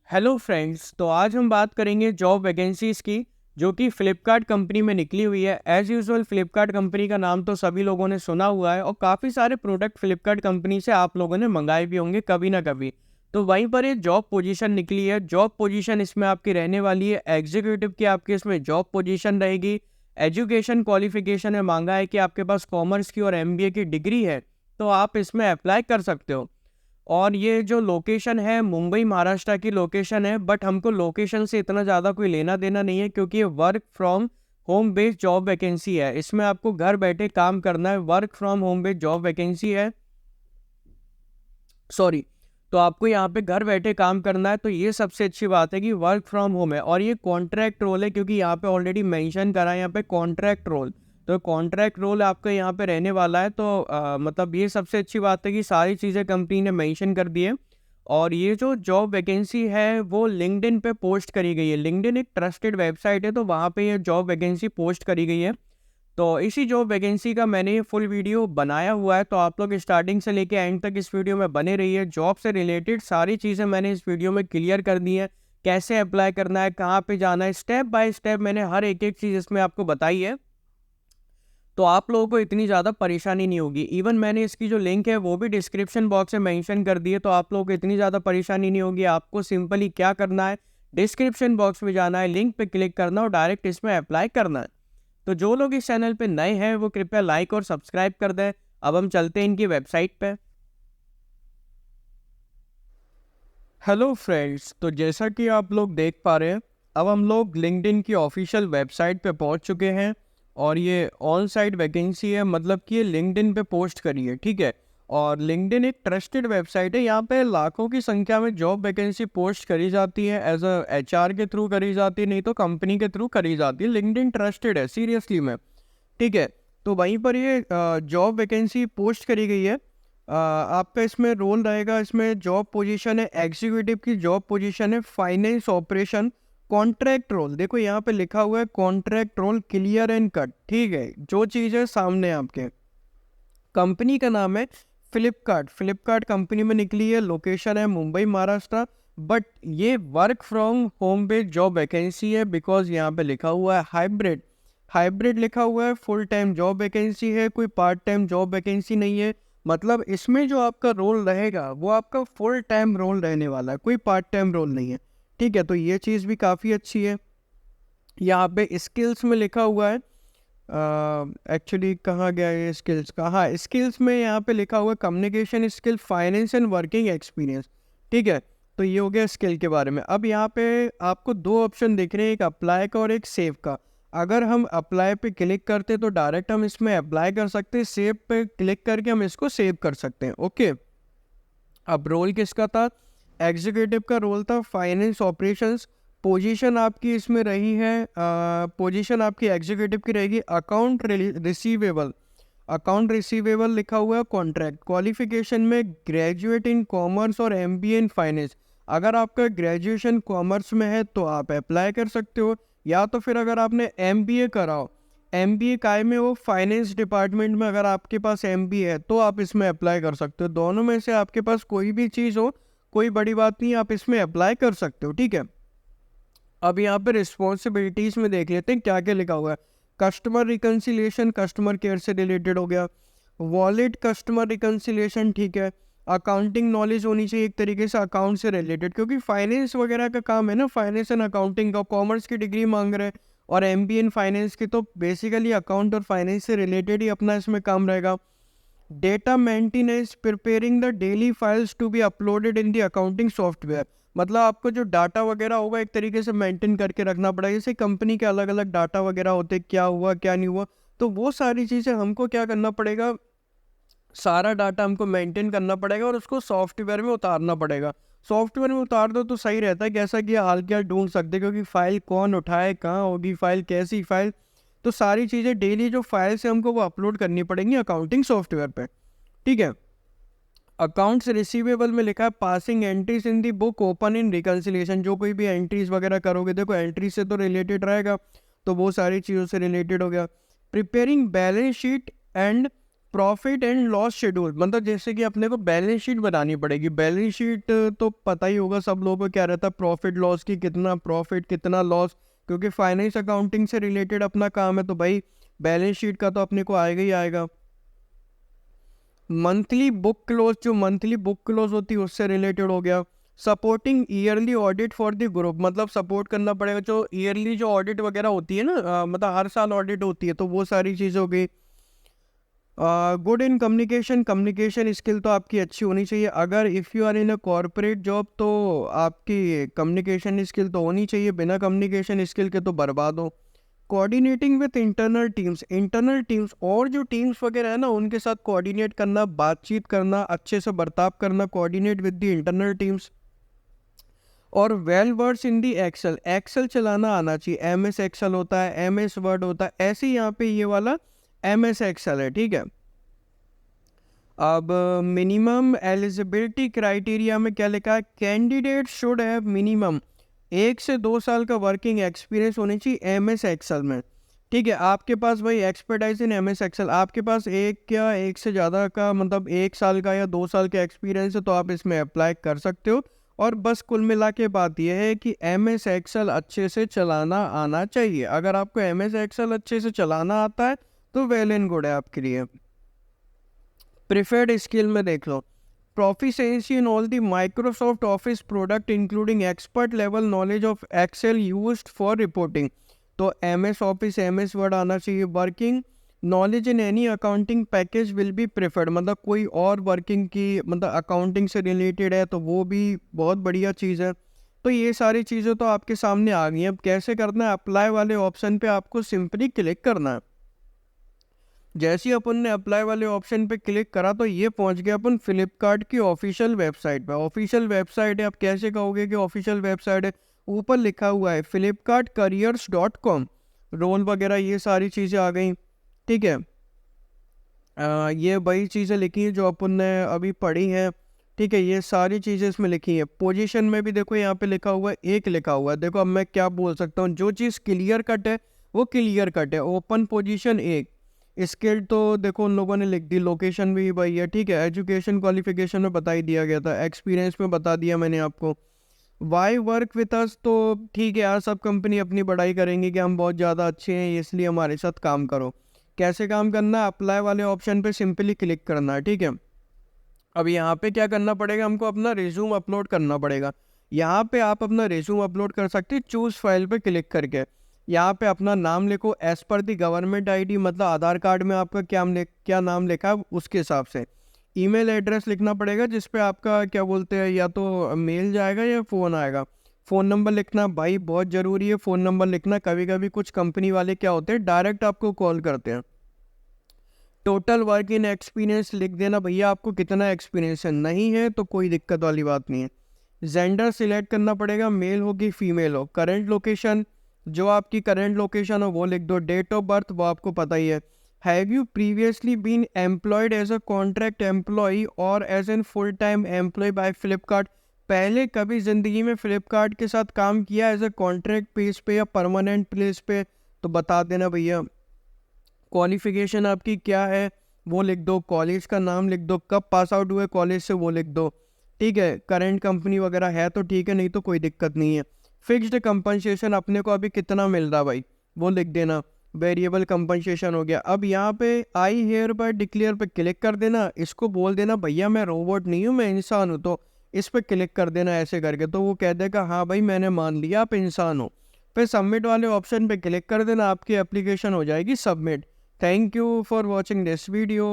Hello friends, तो आज हम बात करेंगे जॉब वैकेंसीज़ की जो कि फ़्लिपकार्ट कंपनी में निकली हुई है। एज़ यूजुअल फ़्लिपकार्ट कंपनी का नाम तो सभी लोगों ने सुना हुआ है और काफ़ी सारे प्रोडक्ट फ़्लिपकार्ट कंपनी से आप लोगों ने मंगाए भी होंगे कभी ना कभी। तो वहीं पर ये जॉब पोजीशन निकली है। जॉब पोजीशन इसमें आपकी रहने वाली है एग्जीक्यूटिव की, आपकी इसमें जॉब पोजीशन रहेगी। एजुकेशन क्वालिफ़िकेशन में मांगा है कि आपके पास कॉमर्स की और एमबीए की डिग्री है, तो आप इसमें अप्लाई कर सकते हो। और ये जो लोकेशन है मुंबई महाराष्ट्र की लोकेशन है, बट हमको लोकेशन से इतना ज़्यादा कोई लेना देना नहीं है क्योंकि ये work from home based job vacancy है। इसमें आपको घर बैठे काम करना है, work from home based job vacancy है। सॉरी, तो आपको यहाँ पे घर बैठे काम करना है, तो ये सबसे अच्छी बात है कि वर्क फ्रॉम होम है और ये कॉन्ट्रैक्ट रोल है क्योंकि यहाँ पे ऑलरेडी मेंशन करा है यहाँ पे कॉन्ट्रैक्ट रोल। तो कॉन्ट्रैक्ट रोल आपका यहाँ पे रहने वाला है, तो मतलब ये सबसे अच्छी बात है कि सारी चीज़ें कंपनी ने मेंशन कर दी है। और ये जो जॉब वैकेंसी है वो लिंक्डइन पे पोस्ट करी गई है। लिंक्डइन एक ट्रस्टेड वेबसाइट है, तो वहाँ पे ये जॉब वैकेंसी पोस्ट करी गई है। तो इसी जॉब वैकेंसी का मैंने ये फुल वीडियो बनाया हुआ है, तो आप लोग स्टार्टिंग से लेके एंड तक इस वीडियो में बने रहिए। जॉब से रिलेटेड सारी चीज़ें मैंने इस वीडियो में क्लियर कर दी है। कैसे अप्लाई करना है, कहाँ पे जाना है, स्टेप बाय स्टेप मैंने हर एक चीज़ इसमें आपको बताई है। तो आप लोगों को इतनी ज़्यादा परेशानी नहीं होगी। इवन मैंने इसकी जो लिंक है वो भी डिस्क्रिप्शन बॉक्स में मेंशन कर दी है, तो आप लोगों को इतनी ज़्यादा परेशानी नहीं होगी। आपको सिंपली क्या करना है, डिस्क्रिप्शन बॉक्स में जाना है, लिंक पे क्लिक करना और डायरेक्ट इसमें अप्लाई करना है। तो जो लोग इस चैनल पे नए हैं वो कृपया लाइक और सब्सक्राइब कर दें। अब हम चलते हैं इनकी वेबसाइट पे। हेलो फ्रेंड्स, तो जैसा कि आप लोग देख पा रहे हैं, अब हम लोग लिंक्डइन की ऑफिशियल वेबसाइट पे पहुंच चुके हैं और ये ऑन साइट वैकेंसी है, मतलब कि ये लिंक्डइन पे पोस्ट करी है, ठीक है। और लिंक्डइन एक ट्रस्टेड वेबसाइट है, यहाँ पे लाखों की संख्या में जॉब वैकेंसी पोस्ट करी जाती है। एज अ एचआर के थ्रू करी जाती है, नहीं तो कंपनी के थ्रू करी जाती है। लिंक्डइन ट्रस्टेड है सीरियसली में, ठीक है। तो वहीं पर ये जॉब वैकेंसी पोस्ट करी गई है। आपका इसमें रोल रहेगा, इसमें जॉब पोजीशन है एग्जीक्यूटिव की, जॉब पोजीशन है फाइनेंस ऑपरेशन, कॉन्ट्रैक्ट रोल। देखो यहाँ पे लिखा हुआ है contract role clear and cut, ठीक है। जो चीज़ है सामने आपके, कंपनी का नाम है फ्लिपकार्ट। फ्लिपकार्ट कंपनी में निकली है, लोकेशन है मुंबई महाराष्ट्र। बट ये work from home based job vacancy है, बिकॉज यहाँ पे लिखा हुआ है हाइब्रिड। हाइब्रिड लिखा हुआ है, फुल टाइम जॉब वैकेंसी है, कोई पार्ट टाइम जॉब वैकेंसी नहीं है। मतलब इसमें जो आपका रोल रहेगा वो आपका फुल टाइम रोल रहने वाला है, कोई पार्ट टाइम रोल नहीं है, ठीक है। तो ये चीज़ भी काफ़ी अच्छी है। यहाँ पे स्किल्स में लिखा हुआ है, एक्चुअली कहाँ गया ये स्किल्स का, हाँ स्किल्स में यहाँ पे लिखा हुआ है communication skill, finance and working experience, ठीक है। तो ये हो गया स्किल के बारे में। अब यहाँ पे आपको दो ऑप्शन दिख रहे हैं, एक अप्लाई का और एक सेव का। अगर हम अप्लाई पे क्लिक करते तो डायरेक्ट हम इसमें अप्लाई कर सकते हैं, सेव पे क्लिक करके हम इसको सेव कर सकते हैं, ओके। अब रोल किसका था, एग्जीक्यूटिव का रोल था फाइनेंस ऑपरेशंस। पोजीशन आपकी इसमें रही है, पोजीशन आपकी एग्जीक्यूटिव की रहेगी अकाउंट रिसीवेबल। अकाउंट रिसीवेबल लिखा हुआ है कॉन्ट्रैक्ट। क्वालिफिकेशन में ग्रेजुएट इन कॉमर्स और एमबीए इन फाइनेंस। अगर आपका ग्रेजुएशन कॉमर्स में है तो आप अप्लाई कर सकते हो, या तो फिर अगर आपने एमबीए करा हो, एमबीए काय में हो, फाइनेंस डिपार्टमेंट में, अगर आपके पास एमबीए है तो आप इसमें अप्लाई कर सकते हो। दोनों में से आपके पास कोई भी चीज़ हो, कोई बड़ी बात नहीं, आप इसमें अप्लाई कर सकते हो, ठीक है। अब यहाँ पे रिस्पॉन्सिबिलिटीज़ में देख लेते हैं क्या क्या लिखा हुआ है। कस्टमर रिकन्सिलिएशन, कस्टमर केयर से रिलेटेड हो गया। वॉलेट कस्टमर रिकन्सिलिएशन, ठीक है। अकाउंटिंग नॉलेज होनी चाहिए एक तरीके से अकाउंट से रिलेटेड, क्योंकि फाइनेंस वगैरह का काम है ना, फाइनेंस एंड अकाउंटिंग का। कॉमर्स की डिग्री मांग रहे हैं और एमबीए इन फाइनेंस की, तो बेसिकली अकाउंट और फाइनेंस से रिलेटेड ही अपना इसमें काम रहेगा। Data maintenance, preparing the daily files to be uploaded in the accounting software. मतलब आपको जो डाटा वगैरह होगा एक तरीके से मेंटेन करके रखना पड़ेगा। जैसे कंपनी के अलग अलग डाटा वगैरह होते, क्या हुआ क्या नहीं हुआ, तो वो सारी चीज़ें हमको क्या करना पड़ेगा, सारा डाटा हमको मेंटेन करना पड़ेगा और उसको सॉफ्टवेयर में उतारना पड़ेगा। सॉफ्टवेयर में उतार दो तो सही रहता है, कैसा कि हाल क्या ढूंढ सकते, क्योंकि फाइल कौन उठाए, कहाँ होगी फाइल, कैसी फाइल, तो सारी चीज़ें डेली जो फाइल्स है हमको वो अपलोड करनी पड़ेंगी अकाउंटिंग सॉफ्टवेयर पे, ठीक है। अकाउंट्स रिसीवेबल में लिखा है passing entries in the book open in reconciliation. जो कोई भी एंट्रीज वगैरह करोगे, देखो एंट्री से तो रिलेटेड रहेगा, तो वो सारी चीज़ों से रिलेटेड हो गया। Preparing balance sheet and profit and loss schedule, मतलब जैसे कि अपने को बैलेंस शीट बनानी पड़ेगी। बैलेंस शीट तो पता ही होगा सब लोगों को क्या रहता है, प्रॉफिट लॉस की, कितना प्रॉफिट कितना लॉस, क्योंकि फाइनेंस अकाउंटिंग से रिलेटेड अपना काम है, तो भाई बैलेंस शीट का तो अपने को आएगा ही आएगा। मंथली बुक क्लोज, जो मंथली बुक क्लोज होती है उससे रिलेटेड हो गया। Supporting yearly audit for the group, मतलब सपोर्ट करना पड़ेगा जो ईयरली जो ऑडिट वगैरह होती है ना, मतलब हर साल ऑडिट होती है, तो वो सारी चीज़ हो गई। Good in communication, communication skill तो आपकी अच्छी होनी चाहिए। अगर if you are in a corporate job तो आपकी कम्युनिकेशन स्किल तो होनी चाहिए, बिना कम्युनिकेशन स्किल के तो बर्बाद हो। Coordinating with internal teams, internal teams और जो टीम्स वगैरह है ना उनके साथ कोऑर्डिनेट करना, बातचीत करना, अच्छे से बर्ताव करना, coordinate with the internal teams. और well words in the Excel, Excel चलाना आना चाहिए। एम एस एक्सेल होता है, एम एस वर्ड होता है, ऐसे ही यहाँ पे ये वाला एम एस एक्सेल है, ठीक है। अब मिनिमम एलिजिबिलिटी क्राइटेरिया में क्या लिखा है, कैंडिडेट शुड हैव मिनिमम 1 से 2 साल का वर्किंग एक्सपीरियंस होनी चाहिए एम एस एक्सेल में, ठीक है। आपके पास भाई expertise in M S Excel, आपके पास एक या एक से ज़्यादा का मतलब 1 साल का या 2 साल का एक्सपीरियंस है तो आप इसमें अप्लाई कर सकते हो। और बस कुल मिला के बात यह है कि एम एस एक्सेल अच्छे से चलाना आना चाहिए। अगर आपको एम एस एक्सेल अच्छे से चलाना आता है तो वेल एंड गुड है आपके लिए। प्रिफर्ड स्किल में देख लो, proficiency in all the Microsoft Office product including expert level knowledge of Excel used for reporting, तो MS Office MS Word आना चाहिए। Working knowledge in any accounting package will be preferred, मतलब कोई और working की मतलब अकाउंटिंग से related है तो वो भी बहुत बढ़िया चीज़ है। तो ये सारी चीज़ें तो आपके सामने आ गई हैं। अब कैसे करना है, अप्लाई वाले ऑप्शन पे आपको सिंपली क्लिक करना है। जैसे ही अपन ने अप्लाई वाले ऑप्शन पे क्लिक करा तो ये पहुंच गया अपन फ्लिपकार्ट की ऑफिशियल वेबसाइट पे। ऑफिशियल वेबसाइट है, आप कैसे कहोगे कि ऑफिशियल वेबसाइट है, ऊपर लिखा हुआ है flipkartcareers.com, रोल वगैरह ये सारी चीज़ें आ गई, ठीक है। ये वही चीज़ें लिखी हैं जो अपन ने अभी पढ़ी हैं, ठीक है। ये सारी चीज़ें इसमें लिखी हैं। पोजीशन में भी देखो यहाँ पे लिखा हुआ है, एक लिखा हुआ है। देखो अब मैं क्या बोल सकता हूँ, जो चीज़ क्लियर कट है वो क्लियर कट है। ओपन पोजीशन एक, स्किल तो देखो उन लोगों ने लिख दी, लोकेशन भी वही है, ठीक है। एजुकेशन क्वालिफिकेशन में बता ही दिया गया था, एक्सपीरियंस में बता दिया मैंने आपको। वाई वर्क विथ अस, तो ठीक है यार, सब कंपनी अपनी बड़ाई करेंगी कि हम बहुत ज़्यादा अच्छे हैं इसलिए हमारे साथ काम करो। कैसे काम करना है, अप्लाई वाले ऑप्शन पे सिंपली क्लिक करना है, ठीक है। अब यहाँ पे क्या करना पड़ेगा, हमको अपना रिज्यूम अपलोड करना पड़ेगा। यहाँ पे आप अपना रिज्यूम अपलोड कर सकते हैं चूज़ फाइल पे क्लिक करके। यहाँ पे अपना नाम लिखो एज पर दी गवर्नमेंट आईडी, मतलब आधार कार्ड में आपका क्या नाम लिखा है उसके हिसाब से। ईमेल एड्रेस लिखना पड़ेगा जिस पे आपका क्या बोलते हैं, या तो मेल जाएगा या फ़ोन आएगा। फ़ोन नंबर लिखना भाई बहुत ज़रूरी है, फ़ोन नंबर लिखना। कभी कभी कुछ कंपनी वाले क्या होते हैं डायरेक्ट आपको कॉल करते हैं। टोटल वर्क इन एक्सपीरियंस लिख देना भैया, आपको कितना एक्सपीरियंस है, नहीं है तो कोई दिक्कत वाली बात नहीं है। जेंडर सिलेक्ट करना पड़ेगा, मेल हो कि फीमेल हो। करंट लोकेशन, जो आपकी करंट लोकेशन हो वो लिख दो। डेट ऑफ बर्थ वो आपको पता ही है। Have you previously been employed as a contract employee or as an full time employee by Flipkart, पहले कभी ज़िंदगी में फ्लिपकार्ट के साथ काम किया एज अ कॉन्ट्रैक्ट बेस पे या परमानेंट प्लेस पे, तो बता देना भैया। क्वालिफिकेशन आपकी क्या है वो लिख दो, कॉलेज का नाम लिख दो, कब पास आउट हुए कॉलेज से वो लिख दो, ठीक है। करंट कंपनी वगैरह है तो ठीक है, नहीं तो कोई दिक्कत नहीं है। फिक्स्ड कंपनसेशन अपने को अभी कितना मिल रहा भाई वो लिख देना। वेरिएबल कंपनसेशन हो गया। अब यहाँ पे आई हेयर बाय डिक्लेयर पे क्लिक कर देना, इसको बोल देना भैया मैं रोबोट नहीं हूँ मैं इंसान हूँ, तो इस पे क्लिक कर देना ऐसे करके, तो वो कह देगा हाँ भाई मैंने मान लिया आप इंसान हो। फिर सबमिट वाले ऑप्शन पे क्लिक कर देना, आपकी एप्लीकेशन हो जाएगी submit. Thank you for watching this video.